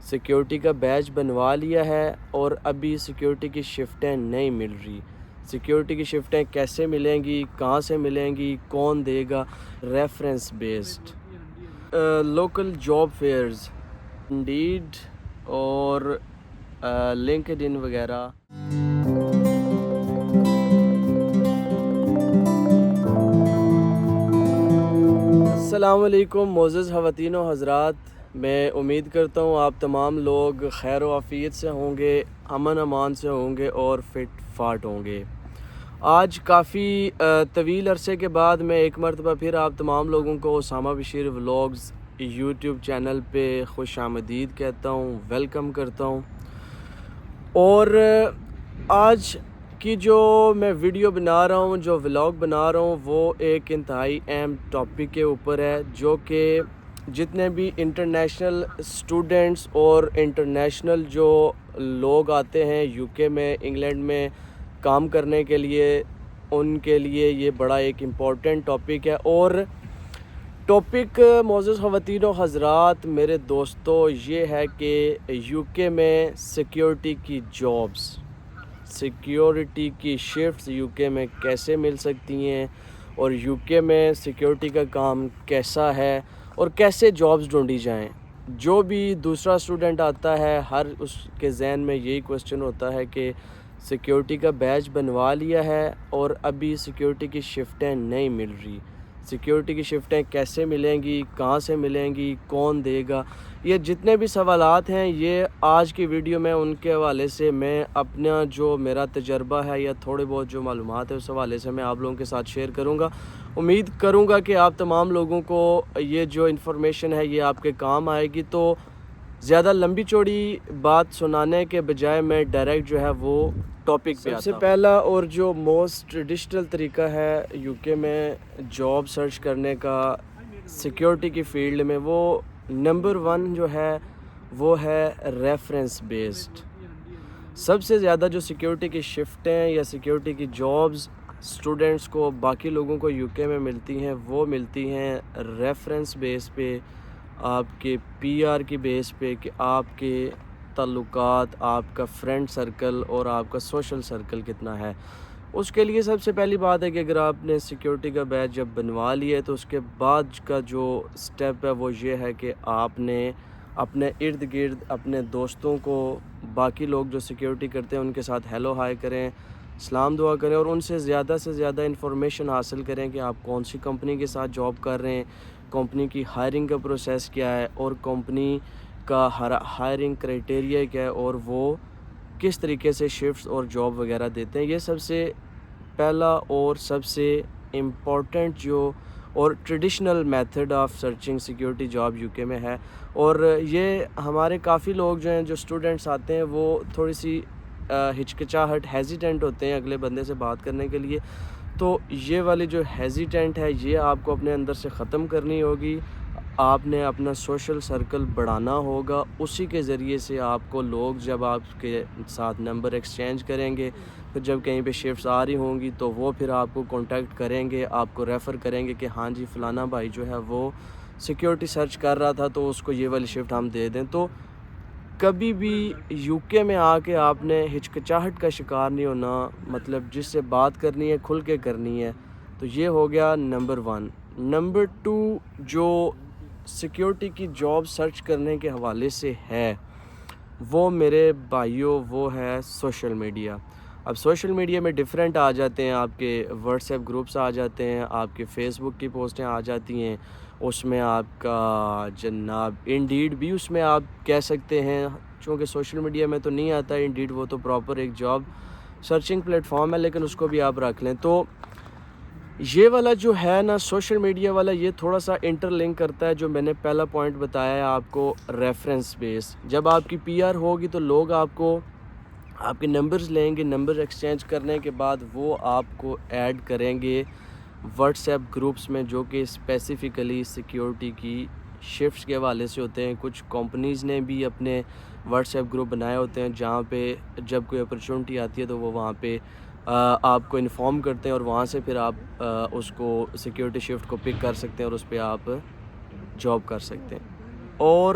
Security کا بیچ بنوا لیا ہے اور ابھی سیکیورٹی کی شفٹیں نہیں مل رہی. سیکیورٹی کی شفٹیں کیسے ملیں گی, کہاں سے ملیں گی, کون دے گا؟ Reference based local job fairs, indeed اور لنکڈ ان وغیرہ. السلام علیکم معزز خواتین و حضرات, میں امید کرتا ہوں آپ تمام لوگ خیر و عافیت سے ہوں گے, امن امان سے ہوں گے اور فٹ فاٹ ہوں گے. آج کافی طویل عرصے کے بعد میں ایک مرتبہ پھر آپ تمام لوگوں کو Osama Bashir vlogs YouTube channel پہ خوش آمدید کہتا ہوں, ویلکم کرتا ہوں. اور آج کی جو میں ویڈیو بنا رہا ہوں, جو ولاگ بنا رہا ہوں, وہ ایک انتہائی اہم ٹاپک کے اوپر ہے, جو کہ جتنے بھی انٹرنیشنل اسٹوڈنٹس اور انٹرنیشنل جو لوگ آتے ہیں یو کے میں, انگلینڈ میں کام کرنے کے لیے, ان کے لیے یہ بڑا ایک امپورٹنٹ ٹاپک ہے. اور ٹاپک معزز خواتین و حضرات, میرے دوستو, یہ ہے کہ یو کے میں سیکیورٹی کی جابس, سیکیورٹی کی شفٹس یو کے میں کیسے مل سکتی ہیں, اور یو کے میں سیکیورٹی کا کام کیسا ہے, اور کیسے جابس ڈھونڈی جائیں. جو بھی دوسرا اسٹوڈنٹ آتا ہے, ہر اس کے ذہن میں یہی کوسچن ہوتا ہے کہ سیکیورٹی کا بیچ بنوا لیا ہے اور ابھی سیکیورٹی کی شفٹیں نہیں مل رہی. سیکیورٹی کی شفٹیں کیسے ملیں گی, کہاں سے ملیں گی, کون دے گا؟ یہ جتنے بھی سوالات ہیں, یہ آج کی ویڈیو میں ان کے حوالے سے میں اپنا جو میرا تجربہ ہے یا تھوڑے بہت جو معلومات ہے اس حوالے سے میں آپ لوگوں کے ساتھ شیئر کروں گا. امید کروں گا کہ آپ تمام لوگوں کو یہ جو انفارمیشن ہے یہ آپ کے کام آئے گی. تو زیادہ لمبی چوڑی بات سنانے کے بجائے میں ڈائریکٹ جو ہے وہ ٹاپک پہ آتا ہوں. سب سے پہلا اور جو موسٹ ٹریڈیشنل طریقہ ہے یو کے میں جاب سرچ کرنے کا سیکیورٹی کی فیلڈ میں, وہ نمبر 1 جو ہے وہ ہے ریفرنس بیسڈ. سب سے زیادہ جو سیکیورٹی کی شفٹیں یا سیکیورٹی کی جابز اسٹوڈنٹس کو, باقی لوگوں کو یو کے میں ملتی ہیں, وہ ملتی ہیں ریفرنس بیس پہ, آپ کے پی آر کی بیس پہ, کہ آپ کے تعلقات, آپ کا فرینڈ سرکل اور آپ کا سوشل سرکل کتنا ہے. اس کے لیے سب سے پہلی بات ہے کہ اگر آپ نے سیکیورٹی کا بیچ جب بنوا لیا ہے تو اس کے بعد کا جو سٹیپ ہے وہ یہ ہے کہ آپ نے اپنے ارد گرد اپنے دوستوں کو, باقی لوگ جو سیکیورٹی کرتے ہیں ان کے ساتھ ہیلو ہائی کریں, سلام دعا کریں, اور ان سے زیادہ انفارمیشن حاصل کریں کہ آپ کون سی کمپنی کے ساتھ جاب کر رہے ہیں, کمپنی کی ہائرنگ کا پروسیس کیا ہے, اور کمپنی کا ہائرنگ کرائٹیریا کیا ہے, اور وہ کس طریقے سے شفٹس اور جاب وغیرہ دیتے ہیں. یہ سب سے پہلا اور سب سے امپورٹنٹ جو اور traditional method of searching security job you کے میں ہے. اور یہ ہمارے کافی لوگ جو ہیں, جو اسٹوڈنٹس آتے ہیں, وہ تھوڑی سی ہچکچاہٹ, ہیزیٹنٹ ہوتے ہیں اگلے بندے سے بات کرنے کے لیے. تو یہ والی جو ہیزیٹنٹ ہے یہ آپ کو اپنے اندر سے ختم کرنی ہوگی. آپ نے اپنا سوشل سرکل بڑھانا ہوگا, اسی کے ذریعے سے آپ کو لوگ جب آپ کے ساتھ نمبر ایکسچینج کریں گے, پھر جب کہیں پہ شفٹس آ رہی ہوں گی تو وہ پھر آپ کو کانٹیکٹ کریں گے, آپ کو ریفر کریں گے کہ ہاں جی فلانا بھائی جو ہے وہ سیکیورٹی سرچ کر رہا تھا تو اس کو یہ والی شفٹ ہم دے دیں. تو کبھی بھی یو کے میں آ کے آپ نے ہچکچاہٹ کا شکار نہیں ہونا, مطلب جس سے بات کرنی ہے کھل کے کرنی ہے. تو یہ ہو گیا نمبر 1. نمبر 2 جو سیکیورٹی کی جاب سرچ کرنے کے حوالے سے ہے وہ میرے بھائیوں وہ ہے سوشل میڈیا. اب سوشل میڈیا میں ڈیفرنٹ آ جاتے ہیں, آپ کے واٹس ایپ گروپس آ جاتے ہیں, آپ کے فیس بک کی پوسٹیں آ جاتی ہیں, اس میں آپ کا جناب انڈیڈ بھی اس میں آپ کہہ سکتے ہیں, چونکہ سوشل میڈیا میں تو نہیں آتا ہے انڈیڈ, وہ تو پراپر ایک جاب سرچنگ پلیٹ فارم ہے, لیکن اس کو بھی آپ رکھ لیں. تو یہ والا جو ہے نا سوشل میڈیا والا, یہ تھوڑا سا انٹر لنک کرتا ہے جو میں نے پہلا پوائنٹ بتایا ہے آپ کو, ریفرنس بیس. جب آپ کی پی آر ہوگی تو لوگ آپ کو آپ کے نمبرز لیں گے, نمبر ایکسچینج کرنے کے بعد وہ آپ کو ایڈ کریں گے واٹس ایپ گروپس میں, جو کہ اسپیسیفکلی سیکیورٹی کی شفٹس کے حوالے سے ہوتے ہیں. کچھ کمپنیز نے بھی اپنے واٹس ایپ گروپ بنائے ہوتے ہیں جہاں پہ جب کوئی اپرچونٹی آتی ہے تو وہ وہاں پہ آپ کو انفارم کرتے ہیں, اور وہاں سے پھر آپ اس کو سیکیورٹی شفٹ کو پک کر سکتے ہیں اور اس پہ آپ جاب کر سکتے ہیں. اور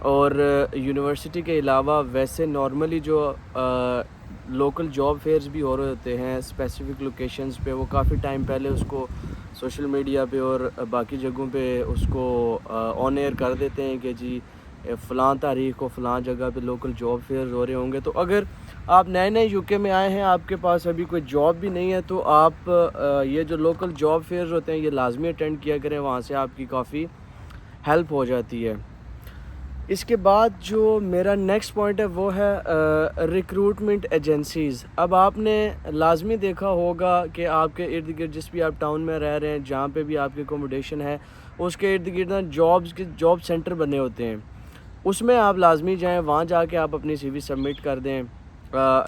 اور یونیورسٹی کے علاوہ ویسے نارملی جو لوکل جاب فیئرز بھی ہو رہے ہوتے ہیں اسپیسیفک لوکیشنز پہ، وہ کافی ٹائم پہلے اس کو سوشل میڈیا پہ اور باقی جگہوں پہ اس کو آن ایئر کر دیتے ہیں کہ جی فلاں تاریخ کو فلاں جگہ پہ لوکل جاب فیئرز ہو رہے ہوں گے. تو اگر آپ نئے نئے یو کے میں آئے ہیں، آپ کے پاس ابھی کوئی جاب بھی نہیں ہے، تو آپ یہ جو لوکل جاب فیئرز ہوتے ہیں یہ لازمی اٹینڈ کیا کریں، وہاں سے آپ کی کافی ہیلپ ہو جاتی ہے. اس کے بعد جو میرا نیکسٹ پوائنٹ ہے وہ ہے ریکروٹمنٹ ایجنسیز. اب آپ نے لازمی دیکھا ہوگا کہ آپ کے ارد گرد جس بھی آپ ٹاؤن میں رہ رہے ہیں، جہاں پہ بھی آپ کی اکوموڈیشن ہے، اس کے ارد گرد جاب سینٹر بنے ہوتے ہیں. اس میں آپ لازمی جائیں، وہاں جا کے آپ اپنی سی وی سبمٹ کر دیں.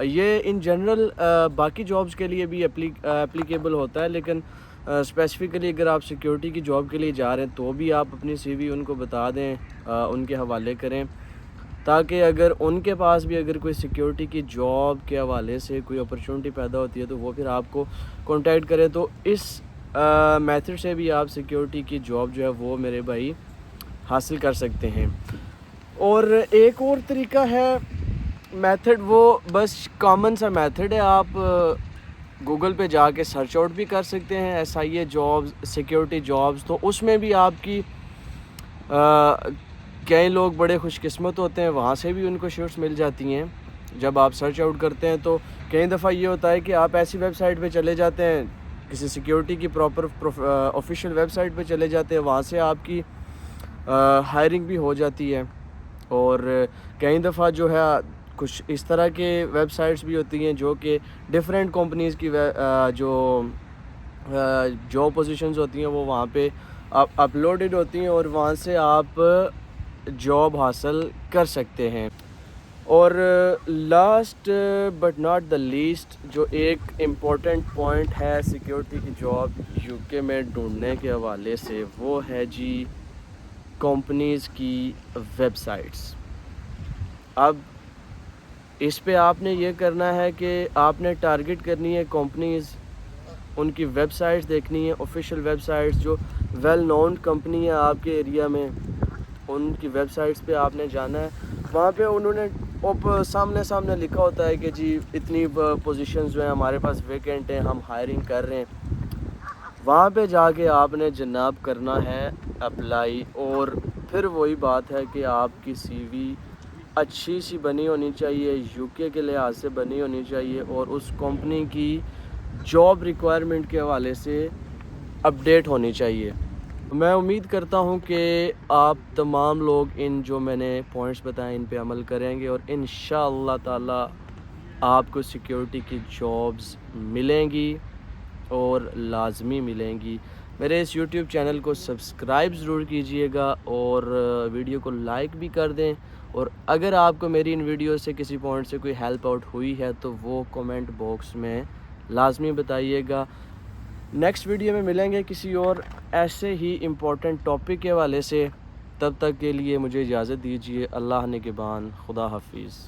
یہ ان جنرل باقی جابز کے لیے بھی اپلیکیبل ہوتا ہے، لیکن اسپیسیفکلی اگر آپ سیکیورٹی کی جاب کے لیے جا رہے ہیں تو بھی آپ اپنی سی وی ان کو بتا دیں، ان کے حوالے کریں، تاکہ اگر ان کے پاس بھی اگر کوئی سیکیورٹی کی جاب کے حوالے سے کوئی اپرچونٹی پیدا ہوتی ہے تو وہ پھر آپ کو کانٹیکٹ کریں. تو اس میتھڈ سے بھی آپ سیکیورٹی کی جاب جو ہے وہ میرے بھائی حاصل کر سکتے ہیں. اور ایک اور طریقہ ہے میتھڈ، وہ بس کامن سا میتھڈ ہے. آپ گوگل پہ جا کے سرچ آؤٹ بھی کر سکتے ہیں SIA جابز، سیکیورٹی جابز. تو اس میں بھی آپ کی کئی لوگ بڑے خوش قسمت ہوتے ہیں، وہاں سے بھی ان کو شیٹس مل جاتی ہیں. جب آپ سرچ آؤٹ کرتے ہیں تو کئی دفعہ یہ ہوتا ہے کہ آپ ایسی ویب سائٹ پہ چلے جاتے ہیں، کسی سیکیورٹی کی پراپر آفیشیل ویب سائٹ پہ چلے جاتے ہیں، وہاں سے آپ کی ہائرنگ بھی ہو جاتی ہے. اور کئی دفعہ جو ہے کچھ اس طرح کے ویب سائٹس بھی ہوتی ہیں جو کہ ڈفرینٹ کمپنیز کی جو پوزیشنز ہوتی ہیں وہ وہاں پہ اپلوڈڈ ہوتی ہیں، اور وہاں سے آپ جاب حاصل کر سکتے ہیں. اور last but not the least جو ایک امپورٹنٹ پوائنٹ ہے سیکیورٹی کی جاب یو کے میں ڈھونڈنے کے حوالے سے، وہ ہے جی کمپنیز کی ویب سائٹس. اب اس پہ آپ نے یہ کرنا ہے کہ آپ نے ٹارگٹ کرنی ہے کمپنیز، ان کی ویب سائٹس دیکھنی ہے، آفیشیل ویب سائٹس جو ویل نون کمپنی ہے آپ کے ایریا میں، ان کی ویب سائٹس پہ آپ نے جانا ہے. وہاں پہ انہوں نے سامنے لکھا ہوتا ہے کہ جی اتنی پوزیشنز جو ہیں ہمارے پاس ویکینٹ ہیں، ہم ہائرنگ کر رہے ہیں. وہاں پہ جا کے آپ نے جناب کرنا ہے اپلائی. اور پھر وہی بات ہے کہ آپ کی سی وی اچھی سی بنی ہونی چاہیے، یو کے لحاظ سے بنی ہونی چاہیے، اور اس کمپنی کی جاب ریکوائرمنٹ کے حوالے سے اپڈیٹ ہونی چاہیے. میں امید کرتا ہوں کہ آپ تمام لوگ ان جو میں نے پوائنٹس بتائے ان پہ عمل کریں گے، اور انشاءاللہ تعالی آپ کو سیکیورٹی کی جابز ملیں گی اور لازمی ملیں گی. میرے اس یوٹیوب چینل کو سبسکرائب ضرور کیجئے گا، اور ویڈیو کو لائک بھی کر دیں. اور اگر آپ کو میری ان ویڈیو سے کسی پوائنٹ سے کوئی ہیلپ آؤٹ ہوئی ہے تو وہ کومنٹ باکس میں لازمی بتائیے گا. نیکسٹ ویڈیو میں ملیں گے کسی اور ایسے ہی امپورٹنٹ ٹاپک کے حوالے سے. تب تک کے لیے مجھے اجازت دیجیے. اللہ نگہبان. خدا حافظ.